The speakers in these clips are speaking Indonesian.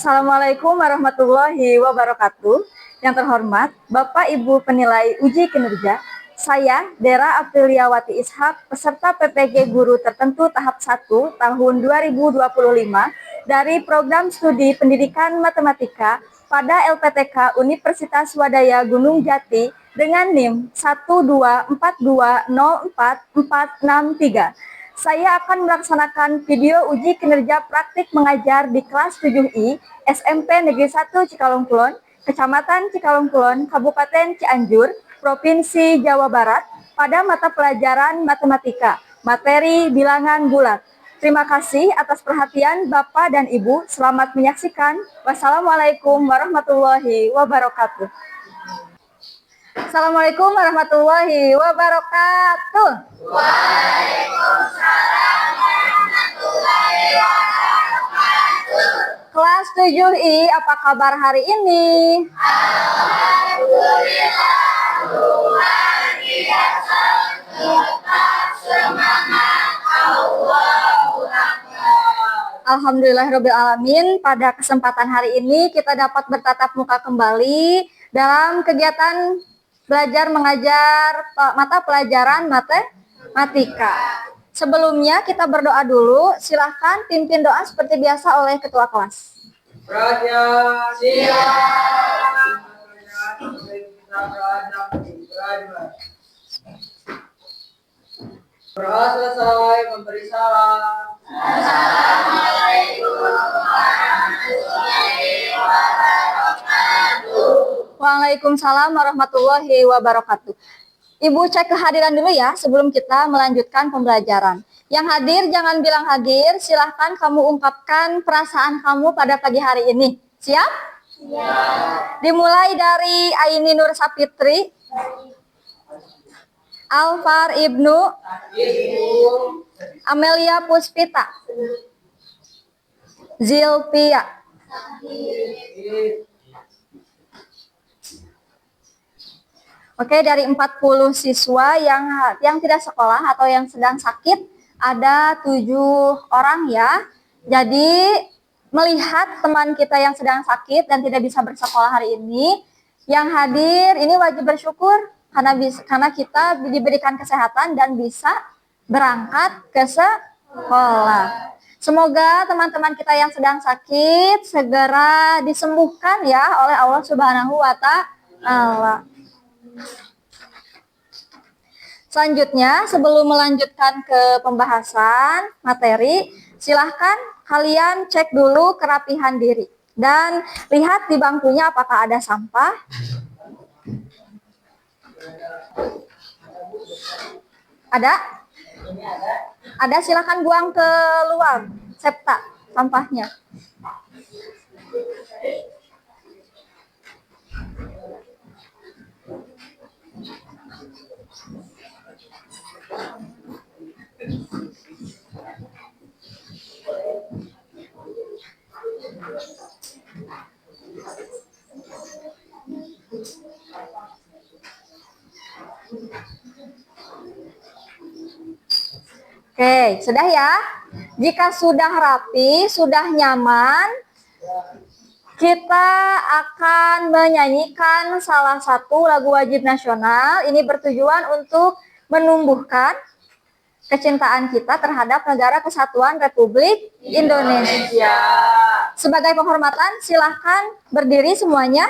Assalamualaikum warahmatullahi wabarakatuh. Yang terhormat Bapak Ibu penilai uji kinerja, saya Dera Apriliawati Ishak, peserta PPG Guru Tertentu tahap 1 tahun 2025 dari Program Studi Pendidikan Matematika pada LPTK Universitas Swadaya Gunung Jati dengan NIM 124204463. Saya akan melaksanakan video uji kinerja praktik mengajar di kelas 7I SMP Negeri 1 Cikalongkulon, Kecamatan Cikalongkulon, Kabupaten Cianjur, Provinsi Jawa Barat pada mata pelajaran matematika, materi bilangan bulat. Terima kasih atas perhatian Bapak dan Ibu. Selamat menyaksikan. Wassalamualaikum warahmatullahi wabarakatuh. Assalamualaikum warahmatullahi wabarakatuh. Waalaikumsalam warahmatullahi wabarakatuh. Kelas 7I, apa kabar hari ini? Alhamdulillah, luar biasa. Tetap semangat, Allahu Akbar. Alhamdulillahirabbil alamin. Pada kesempatan hari ini kita dapat bertatap muka kembali dalam kegiatan belajar mengajar mata pelajaran matematika. Sebelumnya kita berdoa dulu. Silahkan pimpin doa seperti biasa oleh ketua kelas. Berdoa selesai memberi salam. Assalamualaikum warahmatullahi wabarakatuh. Waalaikumsalam warahmatullahi wabarakatuh. Ibu cek kehadiran dulu ya sebelum kita melanjutkan pembelajaran. Yang hadir jangan bilang hadir, silahkan kamu ungkapkan perasaan kamu pada pagi hari ini. Siap? Siap. Dimulai dari Aini Nur Sapitri, Alfar Ibnu, Amelia Puspita, Zilpia, Oke, dari 40 siswa yang tidak sekolah atau yang sedang sakit, ada 7 orang ya. Jadi, melihat teman kita yang sedang sakit dan tidak bisa bersekolah hari ini, yang hadir ini wajib bersyukur karena kita diberikan kesehatan dan bisa berangkat ke sekolah. Semoga teman-teman kita yang sedang sakit segera disembuhkan ya oleh Allah Subhanahu wa Ta'ala. Selanjutnya, sebelum melanjutkan ke pembahasan materi, silahkan kalian cek dulu kerapihan diri dan lihat di bangkunya apakah ada sampah. Ada? Ada, silahkan buang ke luar septa sampahnya. Oke, sudah ya. Jika sudah rapi, sudah nyaman, kita akan menyanyikan salah satu lagu wajib nasional. Ini bertujuan untuk menumbuhkan kecintaan kita terhadap Negara Kesatuan Republik Indonesia. Sebagai penghormatan, silahkan berdiri semuanya.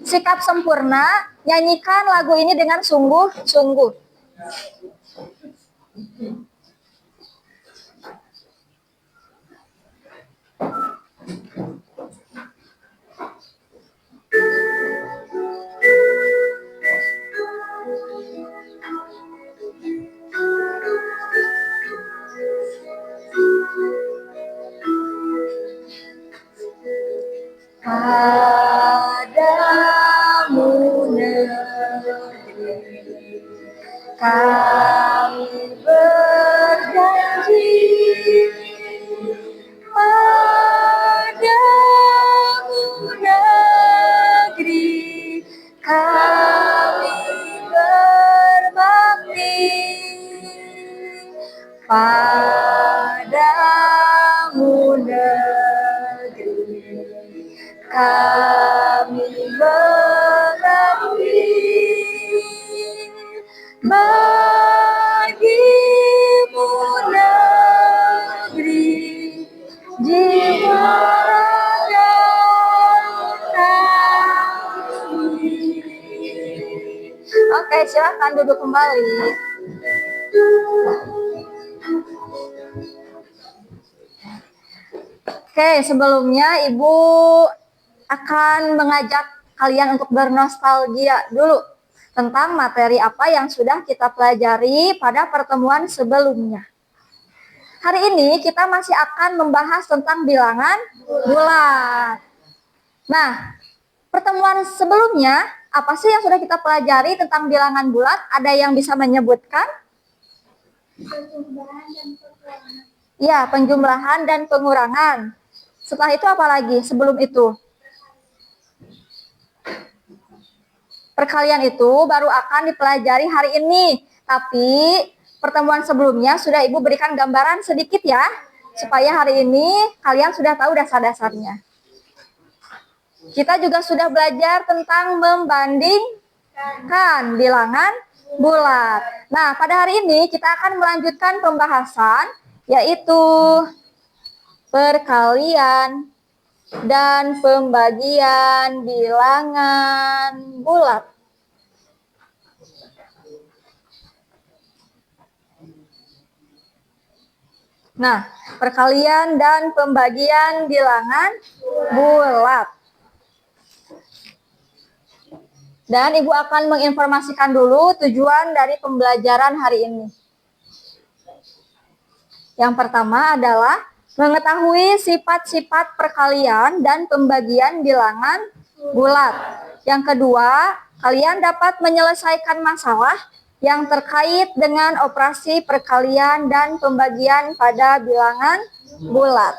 Sikap sempurna, nyanyikan lagu ini dengan sungguh-sungguh. Padamu negeri kami berjanji, padamu negeri kami berbakti, padamu negeri kami mengabdi bagimu negeri jiwa raga kami. Oke, silahkan duduk kembali. Oke, sebelumnya Ibu akan mengajak kalian untuk bernostalgia dulu tentang materi apa yang sudah kita pelajari pada pertemuan sebelumnya. Hari ini kita masih akan membahas tentang bilangan bulat. Nah, pertemuan sebelumnya apa sih yang sudah kita pelajari tentang bilangan bulat? Ada yang bisa menyebutkan? Ya, penjumlahan dan pengurangan. Setelah itu apa lagi sebelum itu? Perkalian itu baru akan dipelajari hari ini. Tapi pertemuan sebelumnya sudah Ibu berikan gambaran sedikit ya. Supaya hari ini kalian sudah tahu dasar-dasarnya. Kita juga sudah belajar tentang membandingkan bilangan bulat. Nah, pada hari ini kita akan melanjutkan pembahasan yaitu perkalian dan pembagian bilangan bulat. Nah, perkalian dan pembagian bilangan bulat. Dan Ibu akan menginformasikan dulu tujuan dari pembelajaran hari ini. Yang pertama adalah mengetahui sifat-sifat perkalian dan pembagian bilangan bulat. Yang kedua, kalian dapat menyelesaikan masalah yang terkait dengan operasi perkalian dan pembagian pada bilangan bulat.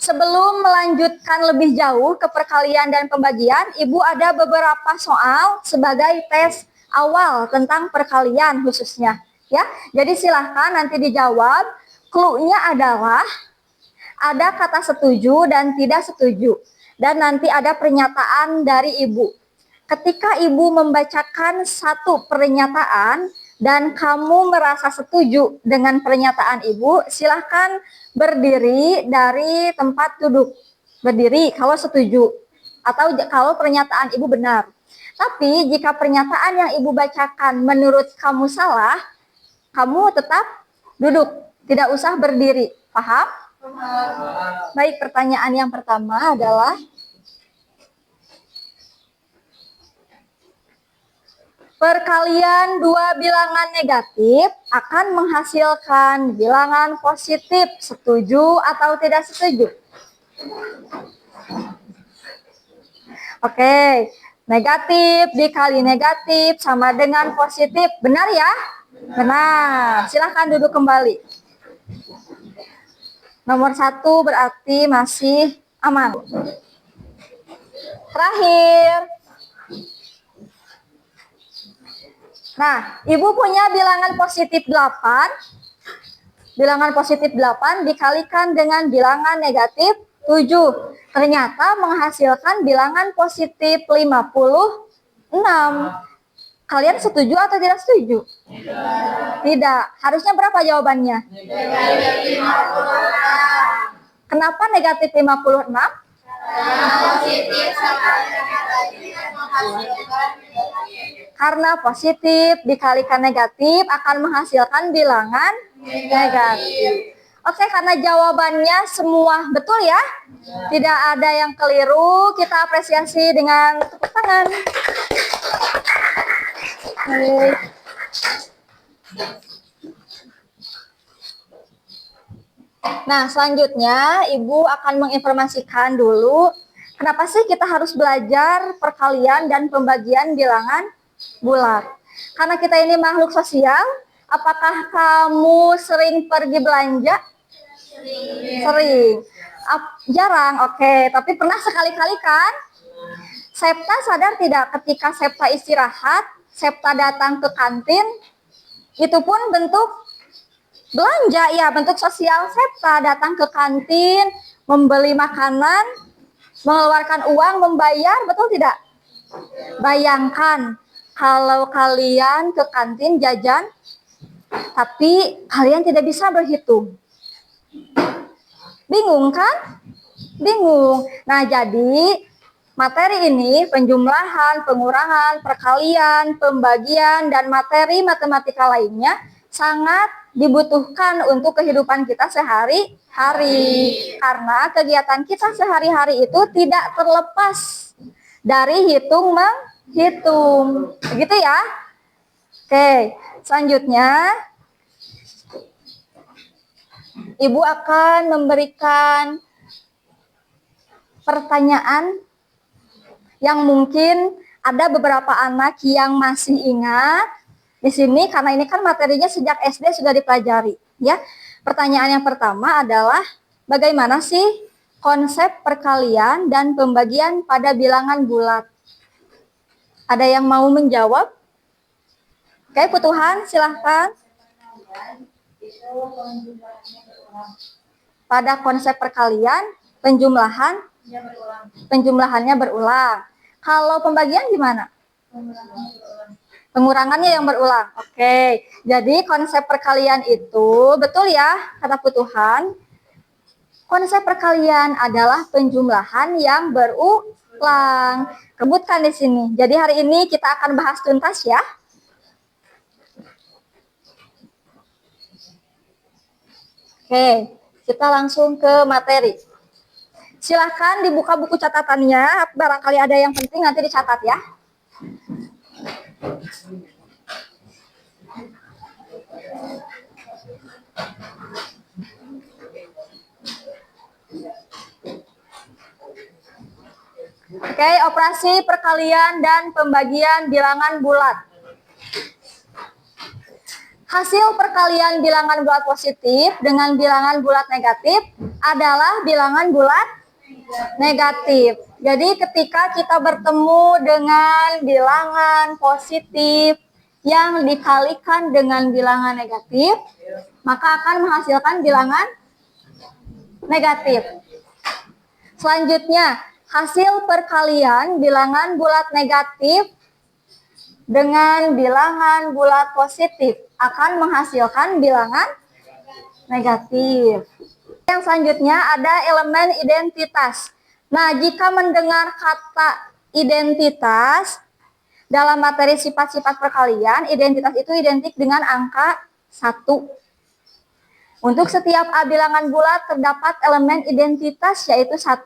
Sebelum melanjutkan lebih jauh ke perkalian dan pembagian, Ibu ada beberapa soal sebagai tes awal tentang perkalian khususnya. Ya, jadi silahkan nanti dijawab. Clue-nya adalah ada kata setuju dan tidak setuju. Dan nanti ada pernyataan dari Ibu. Ketika Ibu membacakan satu pernyataan dan kamu merasa setuju dengan pernyataan Ibu, silahkan berdiri dari tempat duduk. Berdiri kalau setuju atau kalau pernyataan Ibu benar. Tapi jika pernyataan yang Ibu bacakan menurut kamu salah, kamu tetap duduk, tidak usah berdiri. Paham? Baik, pertanyaan yang pertama adalah perkalian dua bilangan negatif akan menghasilkan bilangan positif. Setuju atau tidak setuju? Oke, negatif dikali negatif sama dengan positif. Benar ya? Benar. Silahkan duduk kembali. Nomor 1 berarti masih aman. Terakhir. Nah, Ibu punya bilangan positif 8. Bilangan positif 8 dikalikan dengan bilangan negatif 7. Ternyata menghasilkan bilangan positif 56. Kalian setuju atau tidak setuju? Tidak. Harusnya berapa jawabannya? Negatif 56. Kenapa negatif 56? Karena positif dikalikan negatif akan menghasilkan bilangan negatif. Oke, karena jawabannya semua betul ya. Tidak ada yang keliru. Kita apresiasi dengan tepuk tangan. Baik. Nah, selanjutnya Ibu akan menginformasikan dulu kenapa sih kita harus belajar perkalian dan pembagian bilangan bulat. Karena kita ini makhluk sosial. Apakah kamu sering pergi belanja? Sering. Jarang, oke. Tapi pernah sekali-kali kan? Septa sadar tidak ketika Septa istirahat, Septa datang ke kantin, itu pun bentuk Belanja, ya, bentuk sosial Septa, datang ke kantin, membeli makanan, mengeluarkan uang, membayar, betul tidak? Bayangkan kalau kalian ke kantin jajan, tapi kalian tidak bisa berhitung. Bingung kan? Bingung. Nah, jadi materi ini penjumlahan, pengurangan, perkalian, pembagian, dan materi matematika lainnya sangat dibutuhkan untuk kehidupan kita sehari-hari. Karena kegiatan kita sehari-hari itu tidak terlepas dari hitung menghitung. Begitu ya? Oke, selanjutnya Ibu akan memberikan pertanyaan yang mungkin ada beberapa anak yang masih ingat di sini karena ini kan materinya sejak SD sudah dipelajari, ya. Pertanyaan yang pertama adalah bagaimana sih konsep perkalian dan pembagian pada bilangan bulat? Ada yang mau menjawab? Oke, Putuhan, silahkan. Pada konsep perkalian, penjumlahannya berulang. Kalau pembagian gimana? Pengurangannya yang berulang. Oke, jadi konsep perkalian itu, betul ya, kata Putuhan. Konsep perkalian adalah penjumlahan yang berulang. Sebutkan di sini. Jadi hari ini kita akan bahas tuntas ya. Oke, kita langsung ke materi. Silahkan dibuka buku catatannya, barangkali ada yang penting nanti dicatat ya. Oke, operasi perkalian dan pembagian bilangan bulat. Hasil perkalian bilangan bulat positif dengan bilangan bulat negatif adalah bilangan bulat negatif. Jadi ketika kita bertemu dengan bilangan positif yang dikalikan dengan bilangan negatif, maka akan menghasilkan bilangan negatif. Selanjutnya, hasil perkalian bilangan bulat negatif dengan bilangan bulat positif akan menghasilkan bilangan negatif. Yang selanjutnya ada elemen identitas. Nah, jika mendengar kata identitas dalam materi sifat-sifat perkalian, identitas itu identik dengan angka 1. Untuk setiap A bilangan bulat terdapat elemen identitas yaitu 1.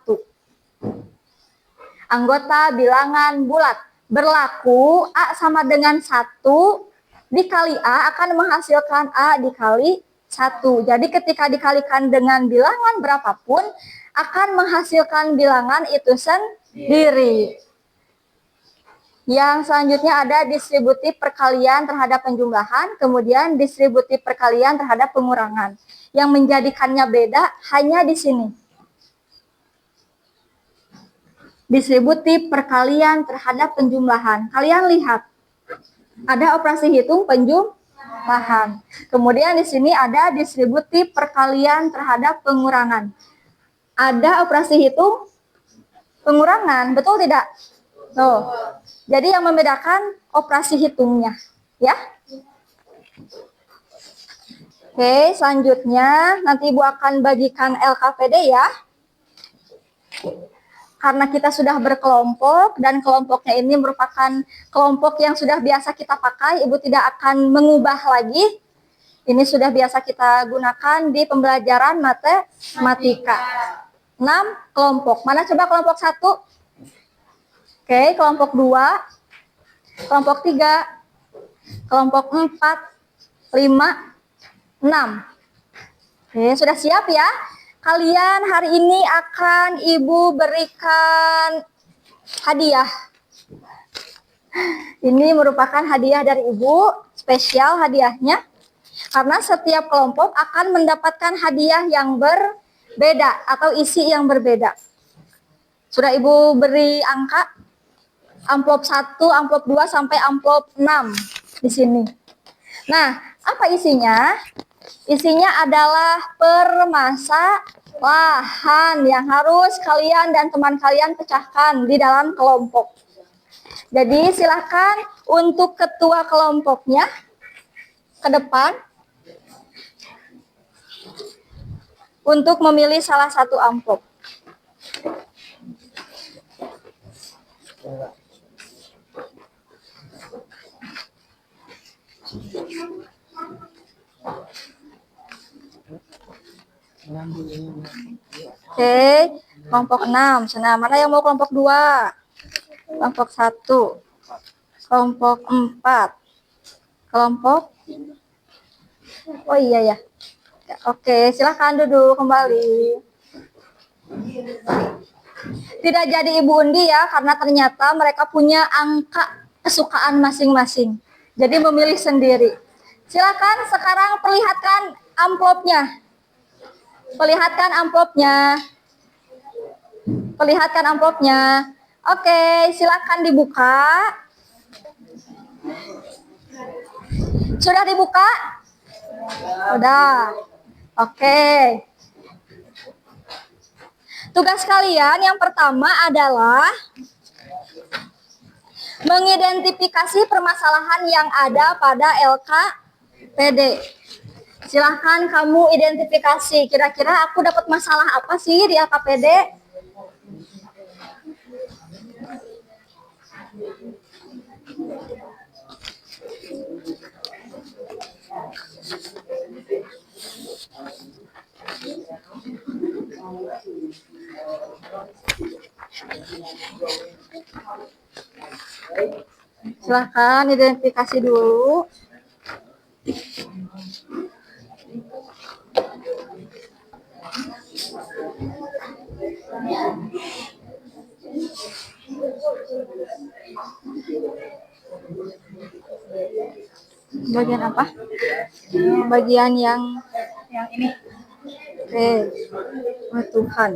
Anggota bilangan bulat berlaku A sama dengan 1 dikali A akan menghasilkan A dikali 1. Jadi ketika dikalikan dengan bilangan berapapun akan menghasilkan bilangan itu sendiri. Yang selanjutnya ada distributif perkalian terhadap penjumlahan, kemudian distributif perkalian terhadap pengurangan. Yang menjadikannya beda hanya di sini. Distributif perkalian terhadap penjumlahan. Kalian lihat, ada operasi hitung penjumlahan. Kemudian di sini ada distributif perkalian terhadap pengurangan. Ada operasi hitung pengurangan, betul tidak? Tuh. Jadi yang membedakan operasi hitungnya, ya. Oke, selanjutnya nanti Ibu akan bagikan LKPD ya. Karena kita sudah berkelompok dan kelompoknya ini merupakan kelompok yang sudah biasa kita pakai, Ibu tidak akan mengubah lagi. Ini sudah biasa kita gunakan di pembelajaran matematika. 6 kelompok. Mana coba kelompok 1? Oke, kelompok 2, kelompok 3, kelompok 4, 5, 6. Oke, sudah siap ya? Kalian hari ini akan Ibu berikan hadiah. Ini merupakan hadiah dari Ibu, spesial hadiahnya. Karena setiap kelompok akan mendapatkan hadiah yang berbeda atau isi yang berbeda. Sudah Ibu beri angka? Amplop 1, amplop 2, sampai amplop 6 di sini. Nah, apa isinya? Isinya adalah permasalahan yang harus kalian dan teman kalian pecahkan di dalam kelompok. Jadi silakan untuk ketua kelompoknya ke depan untuk memilih salah satu amplop. Oke, kelompok 6. Sana, mana yang mau kelompok 2? Kelompok 1. Kelompok 4. Kelompok Oh iya ya. Oke, silahkan duduk kembali. Tidak jadi Ibu undi ya, karena ternyata mereka punya angka kesukaan masing-masing. Jadi memilih sendiri. Silakan sekarang perlihatkan amplopnya. Perlihatkan amplopnya. Perlihatkan amplopnya. Oke, silakan dibuka. Sudah dibuka? Sudah. Oke. Tugas kalian yang pertama adalah mengidentifikasi permasalahan yang ada pada LKPD. Silahkan kamu identifikasi, kira-kira aku dapat masalah apa sih di LKPD? Silahkan identifikasi dulu. Bagian apa? Bagian yang ini. Oke. Oh, Tuhan.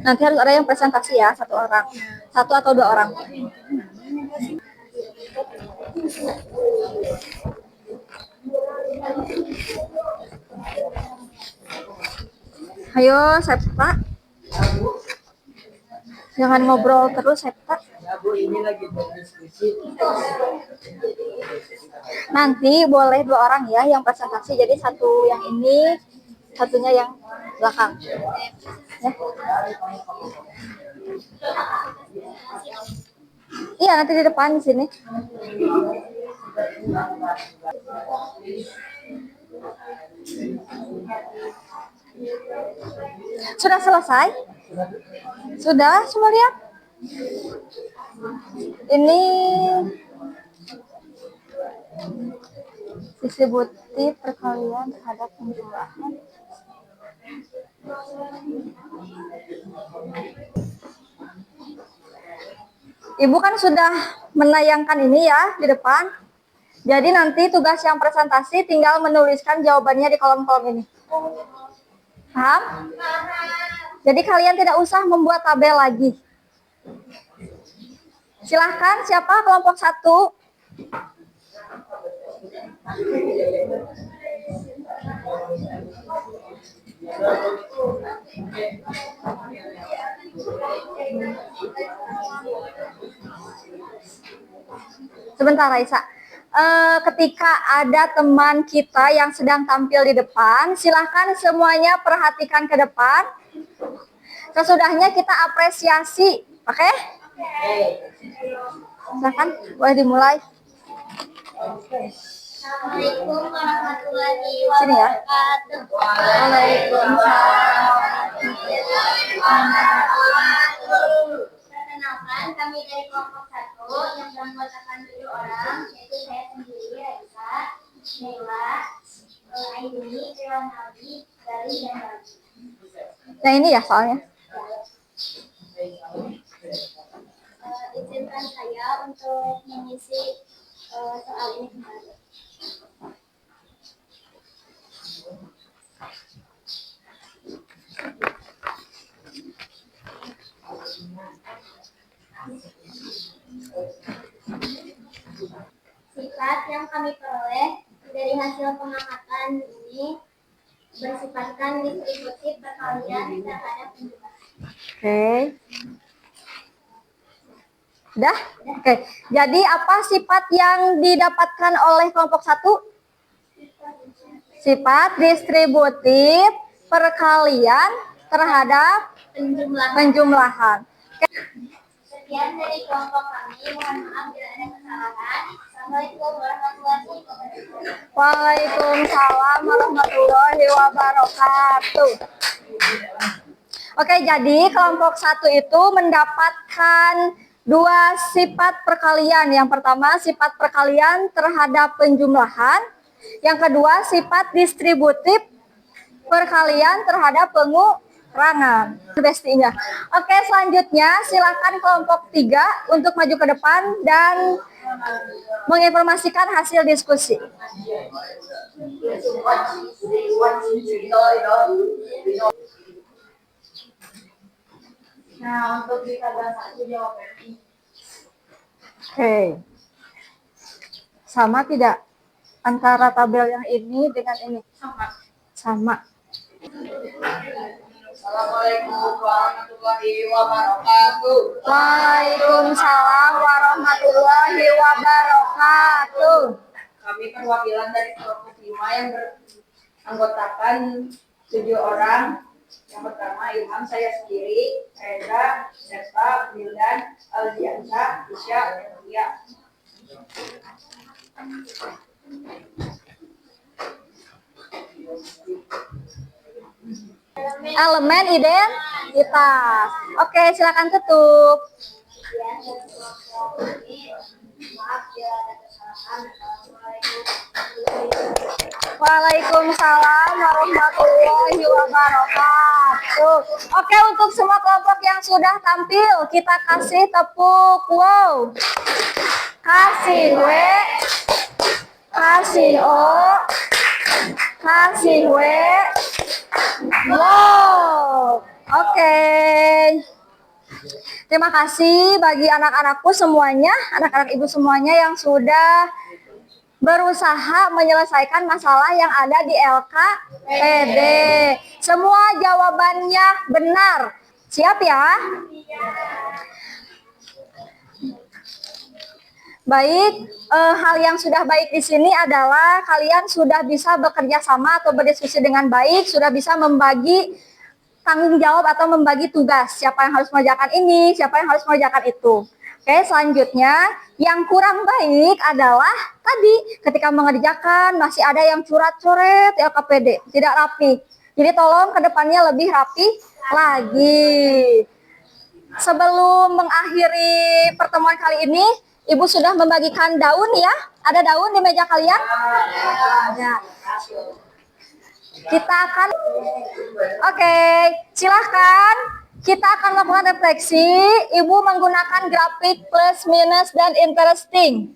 Nanti harus ada yang presentasi ya, satu orang. Satu atau dua orang. Ayo, Septa. Jangan ngobrol terus, Septa. Ya Bu, ini lagi berdiskusi. Nanti boleh dua orang ya yang presentasi. Jadi satu yang ini, satunya yang belakang. Ya. Iya, nanti di depan di sini. Sudah selesai? Sudah, semua lihat? Ini distributif perkalian terhadap penjumlahan. Ibu kan sudah menayangkan ini ya di depan. Jadi nanti tugas yang presentasi tinggal menuliskan jawabannya di kolom-kolom ini. Paham? Jadi kalian tidak usah membuat tabel lagi. Silahkan, siapa kelompok 1? Sebentar, Raisa. Ketika ada teman kita yang sedang tampil di depan, silahkan semuanya perhatikan ke depan. Sesudahnya kita apresiasi, oke? Silahkan, boleh dimulai. Assalamualaikum warahmatullahi Sini ya. wabarakatuh. Waalaikumsalam. Perkenalkan, kami dari kelompok 1 yang beranggotakan 7 orang, yaitu saya sendiri, Raisa, Nela, Aini, Rinaldi, Gali, dan Raji. Yang ini ya soalnya. Izinkan saya untuk mengisi soal ini kembali. Jika sifat yang kami peroleh dari hasil pengamatan ini bersifatkan distributif perkalian terhadap penjumlahan. Oke. Udah? Oke. Jadi apa sifat yang didapatkan oleh kelompok 1? Sifat distributif perkalian terhadap penjumlahan. Sekian dari kelompok kami. Mohon maaf bila ada kesalahan. Assalamualaikum warahmatullahi wabarakatuh. Waalaikumsalam warahmatullahi wabarakatuh. Oke, jadi kelompok 1 itu mendapatkan 2 sifat perkalian. Yang pertama sifat perkalian terhadap penjumlahan. Yang kedua sifat distributif perkalian terhadap pengurangan. Bestinya. Oke, selanjutnya silakan kelompok 3 untuk maju ke depan dan menginformasikan hasil diskusi. Nah, untuk di tabel 1 jawabannya. Oke. Sama tidak antara tabel yang ini dengan ini? Sama. Assalamualaikum warahmatullahi wabarakatuh. Waalaikumsalam warahmatullahi wabarakatuh. Kami perwakilan dari kelompok 5 yang beranggotakan 7 orang. Yang pertama Ilham, saya sendiri, Reza, Serta, Wildan, Aldiansa, Isya, dan Lia. Elemen identitas. Oke, silakan tutup. Sekian dari kelompok kami. Maaf bila ada kesalahan. Assalamualaikum warahmatullahi wabarakatuh. Waalaikumsalam warahmatullahi wabarakatuh. Oke, untuk semua kelompok yang sudah tampil, kita kasih tepuk wow. Kasih W, kasih O, kasih W. Wow. Oke. Terima kasih bagi anak-anakku semuanya, anak-anak ibu semuanya yang sudah berusaha menyelesaikan masalah yang ada di LKPD. Semua jawabannya benar. Siap ya? Baik, hal yang sudah baik di sini adalah kalian sudah bisa bekerja sama atau berdiskusi dengan baik, sudah bisa membagi tanggung jawab atau membagi tugas. Siapa yang harus mengerjakan ini, siapa yang harus mengerjakan itu. Oke, selanjutnya yang kurang baik adalah tadi ketika mengerjakan masih ada yang curat-coret LKPD, tidak rapi. Jadi tolong ke depannya lebih rapi lagi. Sebelum mengakhiri pertemuan kali ini, Ibu sudah membagikan daun ya? Ada daun di meja kalian? Ada. Kita akan, oke, silahkan. Kita akan melakukan refleksi. Ibu menggunakan grafik plus, minus, dan interesting.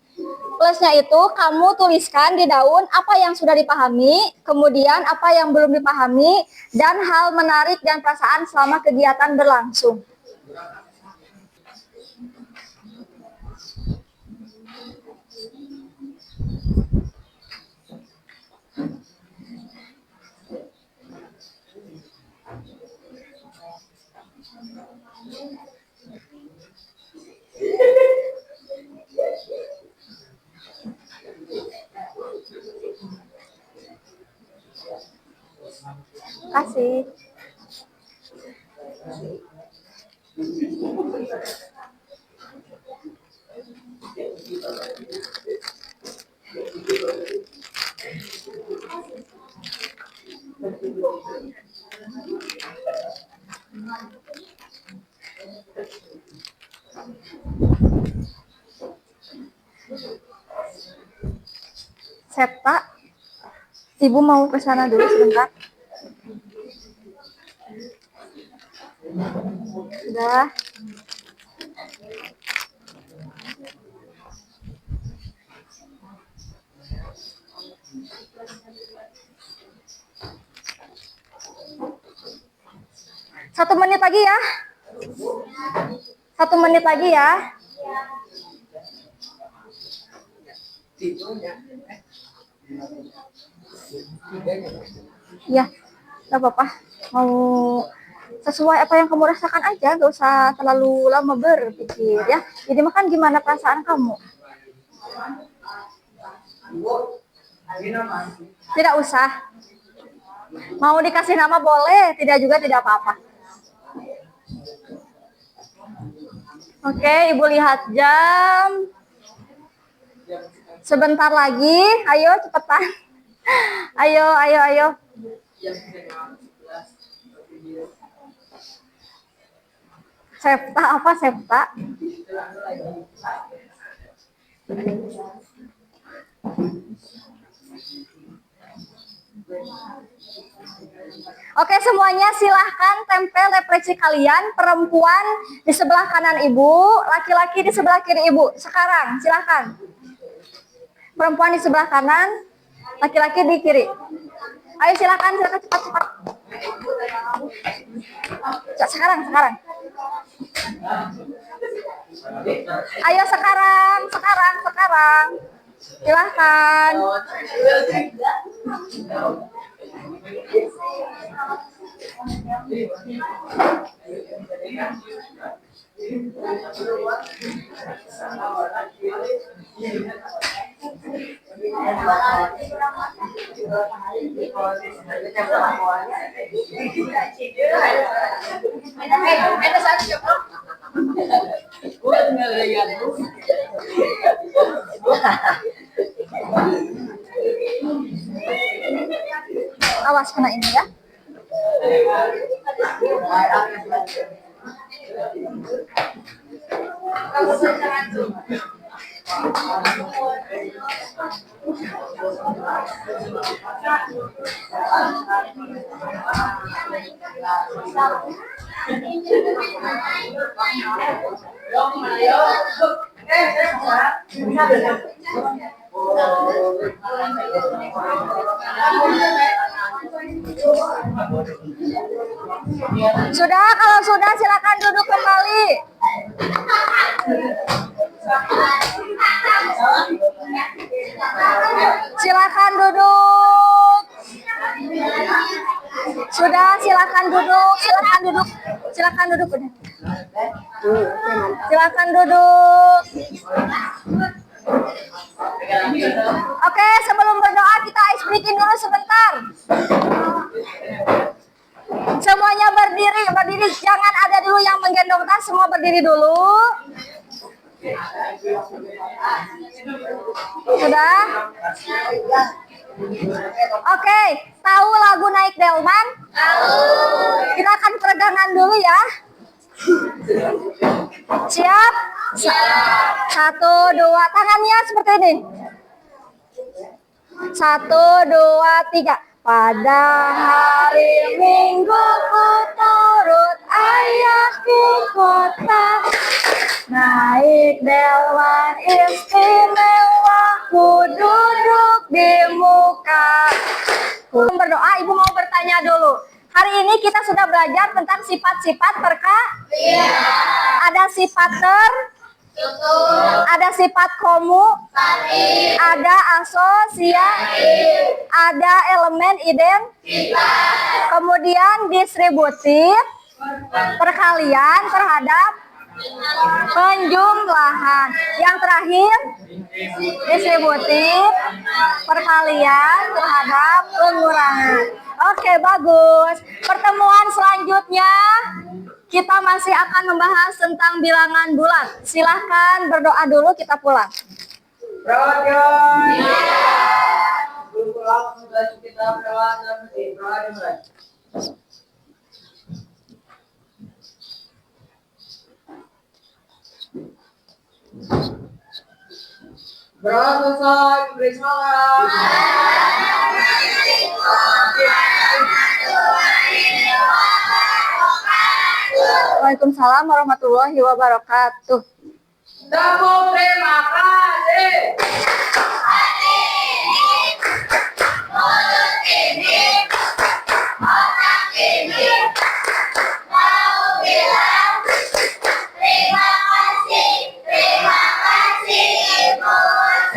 Plusnya itu kamu tuliskan di daun apa yang sudah dipahami, kemudian apa yang belum dipahami, dan hal menarik dan perasaan selama kegiatan berlangsung. Kasih. Septa, Ibu mau ke sana dulu sebentar. Udah. Satu menit lagi ya. 1 menit lagi ya. Ya, nggak apa-apa. Mau sesuai apa yang kamu rasakan aja, gak usah terlalu lama berpikir ya. Jadi makan gimana perasaan kamu? Tidak usah. Mau dikasih nama boleh, tidak juga tidak apa-apa. Oke, Ibu lihat jam. Sebentar lagi, ayo cepetan. Ayo, ayo, ayo. Septa apa Septa? Oke semuanya silahkan tempel refleksi kalian. Perempuan di sebelah kanan ibu, laki-laki di sebelah kiri ibu. Sekarang silahkan. Perempuan di sebelah kanan, laki-laki di kiri. Ayo silahkan cepat. Sekarang. Ayo sekarang. Silahkan. Awas kena ini ya. Sudah, kalau sudah silakan duduk kembali. Silakan duduk. Sudah, silakan duduk. Silakan duduk udah. Silakan duduk. Oke, sebelum berdoa kita ice breaking dulu sebentar. Semuanya berdiri, jangan ada dulu yang menggendong tas, semua berdiri dulu. Sudah? Oke, tahu lagu Naik Delman? Tahu. Kita akan peregangan dulu ya. Siap? Satu, dua, tangannya seperti ini. 1, 2, 3. Pada hari Minggu ku turut ayah ke kota, naik delman istimewa, ku duduk di muka. Berdoa, ibu mau bertanya dulu. Hari ini kita sudah belajar tentang sifat-sifat ada sifat ada sifat komu, ada asosiatif, ada elemen kemudian distributif, perkalian terhadap penjumlahan. Yang terakhir distributif, perkalian terhadap pengurangan. Oke, bagus. Pertemuan selanjutnya kita masih akan membahas tentang bilangan bulat. Silahkan berdoa dulu, kita pulang. Berselesai, beri salam. Waalaikumsalam warahmatullahi wabarakatuh. Tepuk terima kasih.